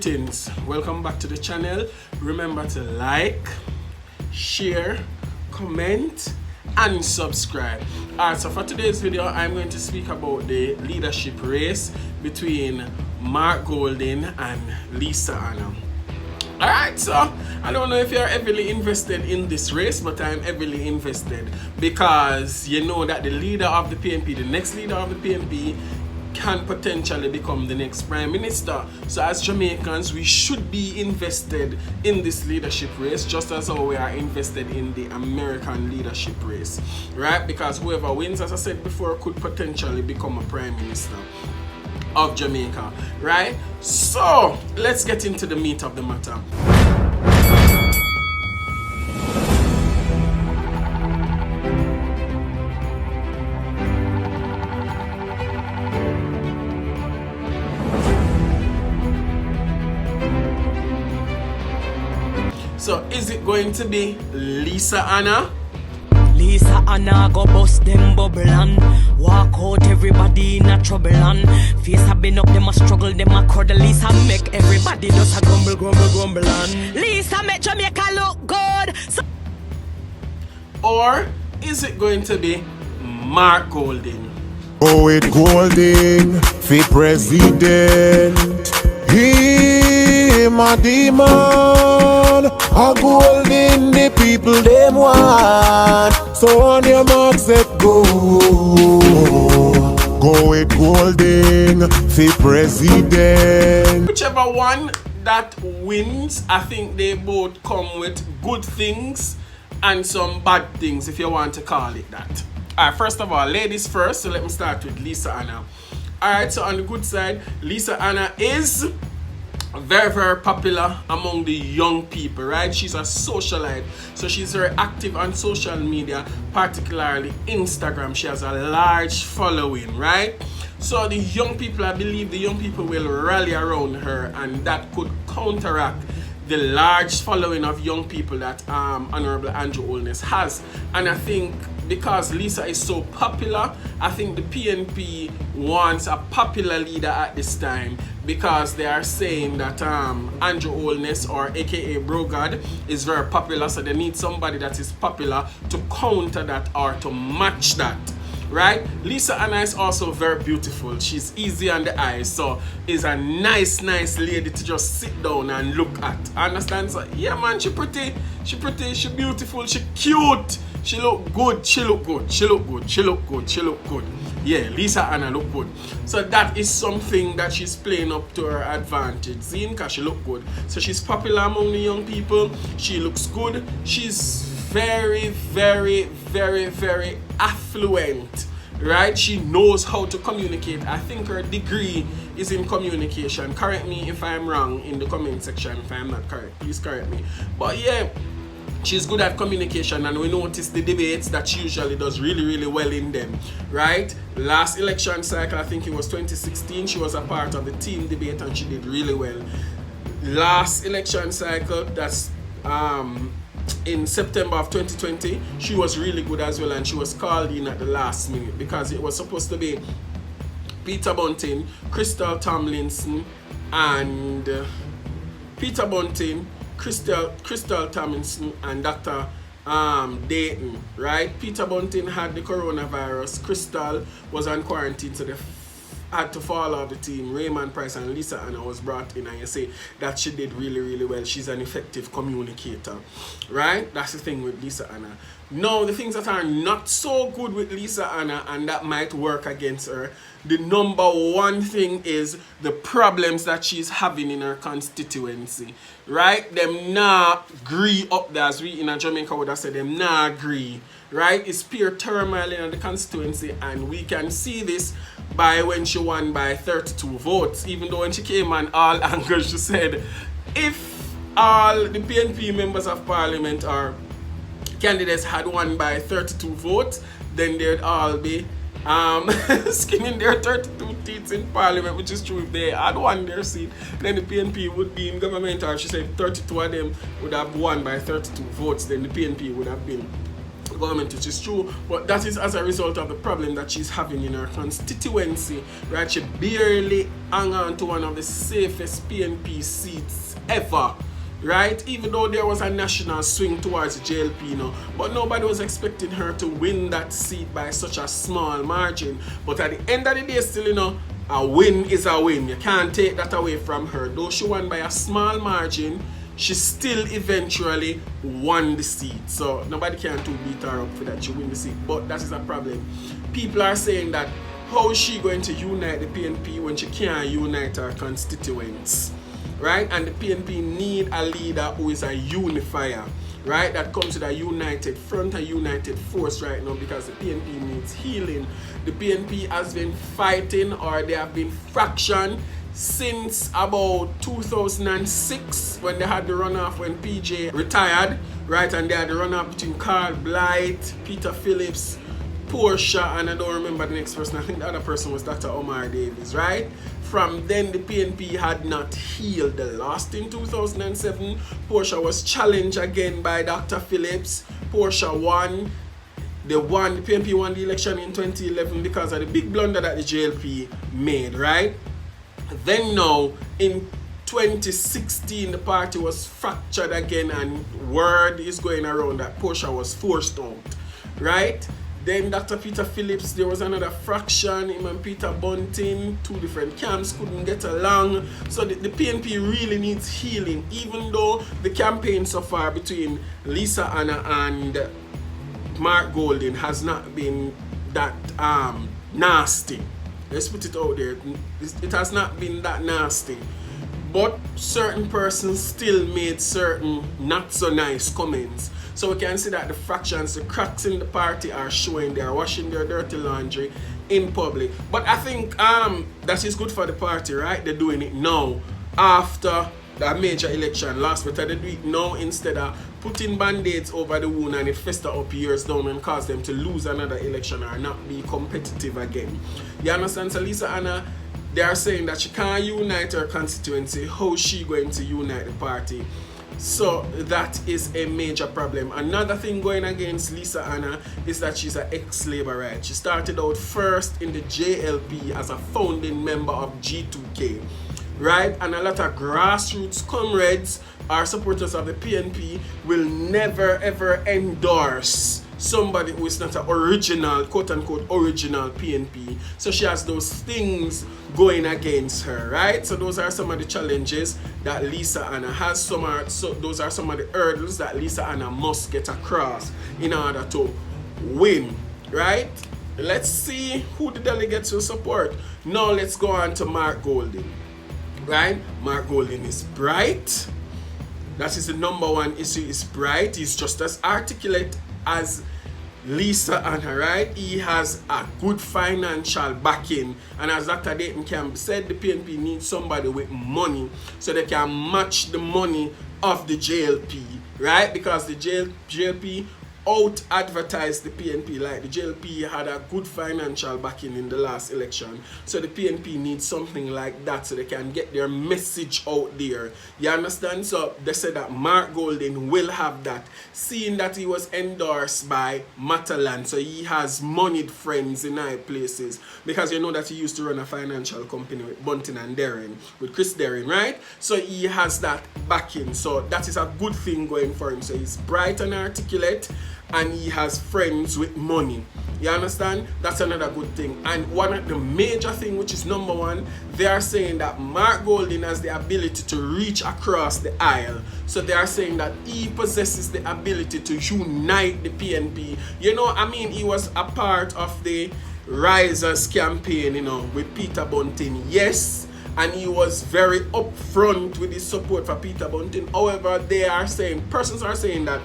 Greetings, welcome back to the channel. Remember to like, share, comment and subscribe. Alright, so for today's video I'm going to speak about the leadership race between Mark Golding and Lisa Anna. Alright, so I don't know if you're heavily invested in this race, but I'm heavily invested because you know that the leader of the PNP, the next leader of the PNP, can potentially become the next prime minister. So as Jamaicans, we should be invested in this leadership race just as how we are invested in the American leadership race, right? Because whoever wins, as I said before, could potentially become a prime minister of Jamaica, right? So let's get into the meat of the matter. So is it going to be Lisa Anna? Lisa Anna go bust them bubble and walk out everybody in a trouble and face a been up them a struggle them a cuddle. Lisa make everybody just a grumble and Lisa make Jamaica look good. Or is it going to be Mark Golding? Oh, it Golding for president. Him a demon, a Golding the people them want. So on your mark set go. Go with Golding for president. Whichever one that wins, I think they both come with good things and some bad things, if you want to call it that. Alright, first of all, ladies first, so let me start with Lisa Anna. Alright, so on the good side, Lisa Anna is very popular among the young people, right? She's a socialite, so she's very active on social media, particularly Instagram. She has a large following, right? So the young people, I believe the young people will rally around her, and that could counteract the large following of young people that Honorable Andrew Holness has. And I think because Lisa is so popular, I think the PNP wants a popular leader at this time, because they are saying that Andrew Holness, or aka Brogard, is very popular, so they need somebody that is popular to counter that or to match that, right? Lisa Anna is also very beautiful. She's easy on the eyes, so is a nice lady to just sit down and look at. Understand? So yeah man, she pretty, she beautiful, she cute, she look good, she look good. Yeah, Lisa Anna look good. So that is something that she's playing up to her advantage. See, because she look good. So she's popular among the young people. She looks good. She's very affluent, right? She knows how to communicate. I think her degree is in communication. Correct me if I'm wrong in the comment section. If I'm not correct, please correct me. But yeah, she's good at communication, and we notice the debates that she usually does really well in them, right? Last election cycle, I think it was 2016, she was a part of the team debate and she did really well. Last election cycle, that's in September of 2020, she was really good as well, and she was called in at the last minute because it was supposed to be Peter Bunting, Crystal Tomlinson, and Peter Bunting, Crystal Tomlinson and Dr. Dayton, right? Peter Bunting had the coronavirus. Crystal was on quarantine, so they had to fall off the team. Raymond Price and Lisa Anna was brought in, and you say that she did really well. She's an effective communicator, right? That's the thing with Lisa Anna. Now, the things that are not so good with Lisa Anna and that might work against her, the number one thing is the problems that she's having in her constituency, right? Them nah agree up there, as we in a Jamaica would have said, them nah agree, right? It's pure turmoil in the constituency, and we can see this by when she won by 32 votes, even though when she came on all angles, she said if all the PNP members of parliament or candidates had won by 32 votes, then they'd all be skinning their 32 teeth in parliament, which is true. If they had won their seat, then the PNP would be in government, or she said 32 of them would have won by 32 votes, then the PNP would have been government, which is true, but that is as a result of the problem that she's having in her constituency, right? She barely hung on to one of the safest PNP seats ever, right? Even though there was a national swing towards the JLP, you know, but nobody was expecting her to win that seat by such a small margin. But at the end of the day, still, you know, a win is a win. You can't take that away from her. Though she won by a small margin, she still eventually won the seat. So nobody can beat her up for that she win the seat. But that is a problem. People are saying that how is she going to unite the PNP when she can't unite her constituents, right? And the PNP need a leader who is a unifier, right? That comes with a united front, a united force right now, because the PNP needs healing. The PNP has been fighting, or they have been fractioned since about 2006 when they had the runoff when PJ retired, right? And they had the runoff between Carl Blight, Peter Phillips, Portia, and I don't remember the next person. I think the other person was Dr. Omar Davis, right? From then, the PNP had not healed. They lost in 2007. Portia was challenged again by Dr. Phillips. Portia won. The PNP won the election in 2011 because of the big blunder that the JLP made, right? Then now, in 2016, the party was fractured again, and word is going around that Portia was forced out, right? Then Dr. Peter Phillips, there was another fraction. Him and Peter Bunting, two different camps, couldn't get along. So the PNP really needs healing, even though the campaign so far between Lisa Anna and Mark Golding has not been that nasty. Let's put it out there. It has not been that nasty. But certain persons still made certain not so nice comments. So we can see that the fractions, the cracks in the party are showing. They are washing their dirty laundry in public. But I think that is good for the party, right? They're doing it now after the major election last, but they do it now instead of putting band-aids over the wound and it fester up years down and cause them to lose another election or not be competitive again. You understand? So Lisa Anna, they are saying that she can't unite her constituency. How is she going to unite the party? So that is a major problem. Another thing going against Lisa Anna is that she's an ex-Labourite. She started out first in the JLP as a founding member of G2K, right? And a lot of grassroots comrades or supporters of the PNP will never ever endorse somebody who is not an original, quote-unquote original PNP. So she has those things going against her, right? So those are some of the challenges that Lisa Anna has. So those are some of the hurdles that Lisa Anna must get across in order to win, right? Let's see who the delegates will support. Now let's go on to Mark Golding, right? Mark Golding is bright. That is the number one issue, is bright. He's just as articulate as Lisa Anna, right? He has a good financial backing, and as Dr. Dayton Camp said, the PNP needs somebody with money so they can match the money of the JLP, right? Because the JLP out-advertised the PNP. Like the JLP had a good financial backing in the last election, so the PNP needs something like that so they can get their message out there. You understand? So they said that Mark Golding will have that, seeing that he was endorsed by Matalan, so he has moneyed friends in high places, because you know that he used to run a financial company with Bunting and Darren, with Chris Darren, right? So he has that backing, so that is a good thing going for him. So he's bright and articulate, and he has friends with money. You understand? That's another good thing. And one of the major thing, which is number one, they are saying that Mark Golding has the ability to reach across the aisle. So they are saying that he possesses the ability to unite the PNP. You know, I mean, he was a part of the Risers campaign, you know, with Peter Bunting. Yes. And he was very upfront with his support for Peter Bunting. However, persons are saying that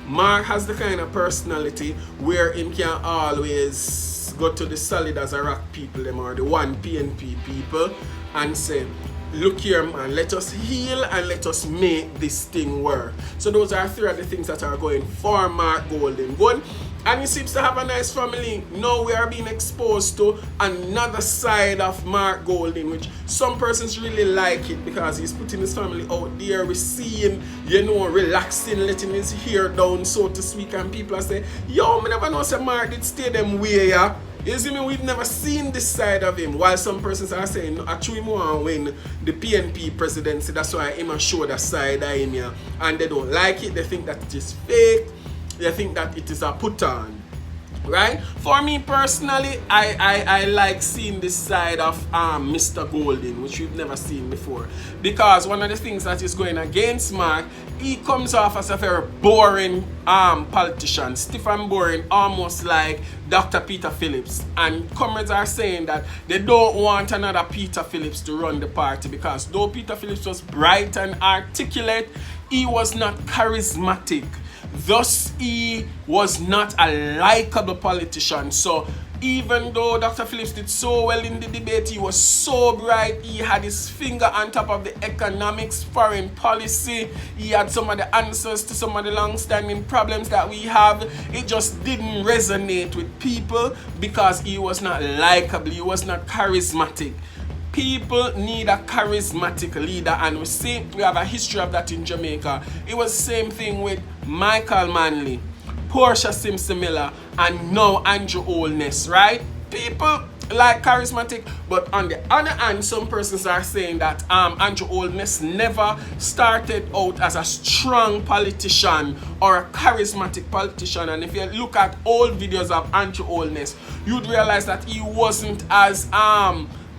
Mark has the kind of personality where he can always go to the solid as a rock people, them, or the one PNP people, and say, look here, man, let us heal and let us make this thing work. So those are three of the things that are going for Mark Golding. Good. And he seems to have a nice family. Now we are being exposed to another side of Mark Golding, which some persons really like it because he's putting his family out there. We see him, relaxing, letting his hair down, so to speak. And people are saying, yo, I never know say Mark did stay them way, yeah. You see me, we've never seen this side of him. While some persons are saying, no, actually, we want to win the PNP presidency. That's why him show that side of him here. And they don't like it. They think that it is fake. They think that it is a put on. Right? For me personally, I like seeing this side of Mr. Golding, which we've never seen before. Because one of the things that is going against Mark, he comes off as a very boring politician, stiff and boring, almost like Dr. Peter Phillips. And comrades are saying that they don't want another Peter Phillips to run the party because though Peter Phillips was bright and articulate, he was not charismatic. Thus, he was not a likable politician. So, even though Dr. Phillips did so well in the debate, he was so bright, he had his finger on top of the economics, foreign policy, he had some of the answers to some of the long-standing problems that we have. It just didn't resonate with people because he was not likable, he was not charismatic. People need a charismatic leader, and we have a history of that in Jamaica. It was the same thing with Michael Manley, Portia Simpson Miller, and now Andrew Holness, right? People like charismatic, but on the other hand, some persons are saying that Andrew Holness never started out as a strong politician or a charismatic politician. And if you look at old videos of Andrew Holness, you'd realize that he wasn't as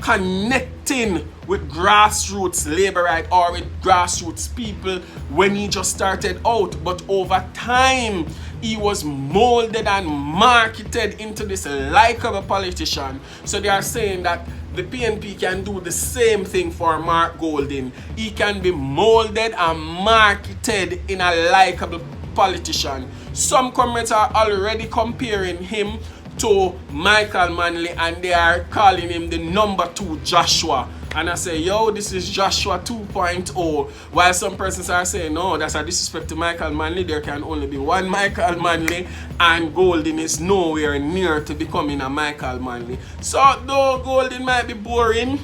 connecting with grassroots laborite or with grassroots people when he just started out, but over time he was molded and marketed into this likable politician. So they are saying that the PNP can do the same thing for Mark Golding. He can be molded and marketed in a likable politician. Some comrades are already comparing him to Michael Manley, and they are calling him the number 2 Joshua. And I say, yo, this is Joshua 2.0. While some persons are saying, no, that's a disrespect to Michael Manley. There can only be one Michael Manley, and Golding is nowhere near to becoming a Michael Manley. So, though Golding might be boring,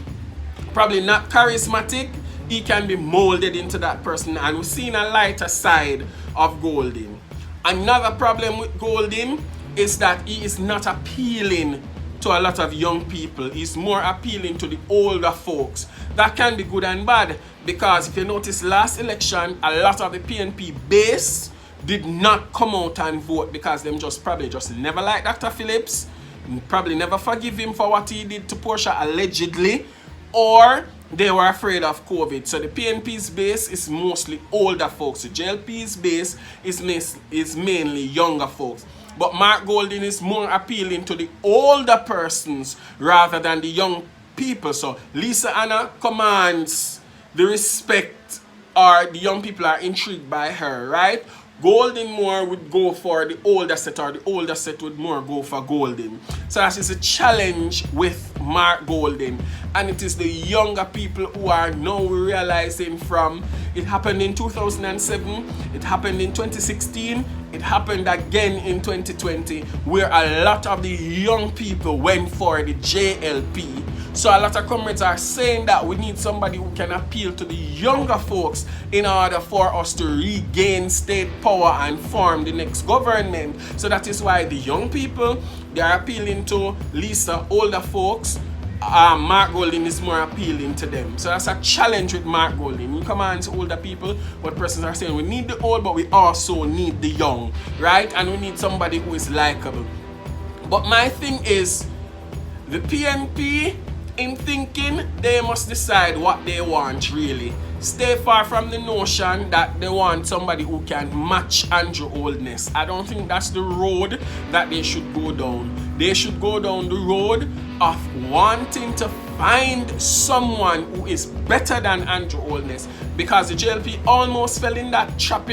probably not charismatic, he can be molded into that person. And we've seen a lighter side of Golding. Another problem with Golding is that he is not appealing to a lot of young people. He's more appealing to the older folks. That can be good and bad, because if you notice last election, a lot of the PNP base did not come out and vote because them probably never liked Dr. Phillips, probably never forgive him for what he did to Portia allegedly, or they were afraid of COVID. So the PNP's base is mostly older folks. The JLP's base is mainly younger folks. But Mark Golding is more appealing to the older persons rather than the young people. So Lisa Anna commands the respect, or the young people are intrigued by her, right? Golding more would go for the older set, or the older set would more go for Golding. So that is a challenge with Mark Golding. And it is the younger people who are now realizing from, it happened in 2007, it happened in 2016, it happened again in 2020, where a lot of the young people went for the JLP. So a lot of comrades are saying that we need somebody who can appeal to the younger folks in order for us to regain state power and form the next government. So that is why the young people, they are appealing to Lisa. Older folks, Mark Golding is more appealing to them. So that's a challenge with Mark Golding. He commands older people, but persons are saying we need the old, but we also need the young, right? And we need somebody who is likable. But my thing is, the PNP, in thinking, they must decide what they want really. Stay far from the notion that they want somebody who can match Andrew Holness. I don't think that's the road that they should go down. They should go down the road of wanting to find someone who is better than Andrew Holness, because the JLP almost fell in that trap,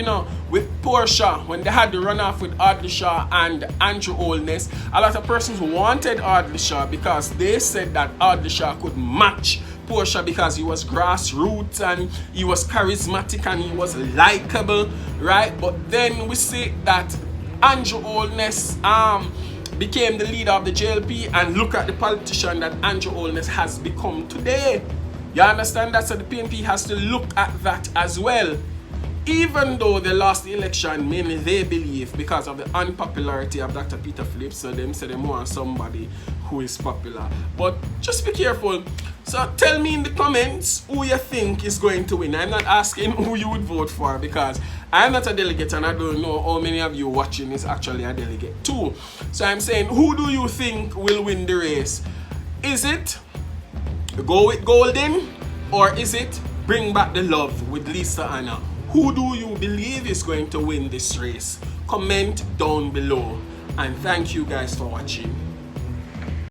with Portia when they had the runoff with Audley Shaw and Andrew Holness. A lot of persons wanted Audley Shaw because they said that Audley Shaw could match Portia because he was grassroots and he was charismatic and he was likable, right? But then we see that Andrew Holness became the leader of the JLP, and look at the politician that Andrew Holness has become today. You understand that? So the PNP has to look at that as well. Even though they lost the election, mainly they believe because of the unpopularity of Dr. Peter Phillips, so them say they want somebody who is popular. But just be careful. So tell me in the comments who you think is going to win. I'm not asking who you would vote for, because I'm not a delegate and I don't know how many of you watching is actually a delegate too. So I'm saying, who do you think will win the race? Is it go with Golden, or is it bring back the love with Lisa Anna? Who do you believe is going to win this race? Comment down below, and thank you guys for watching.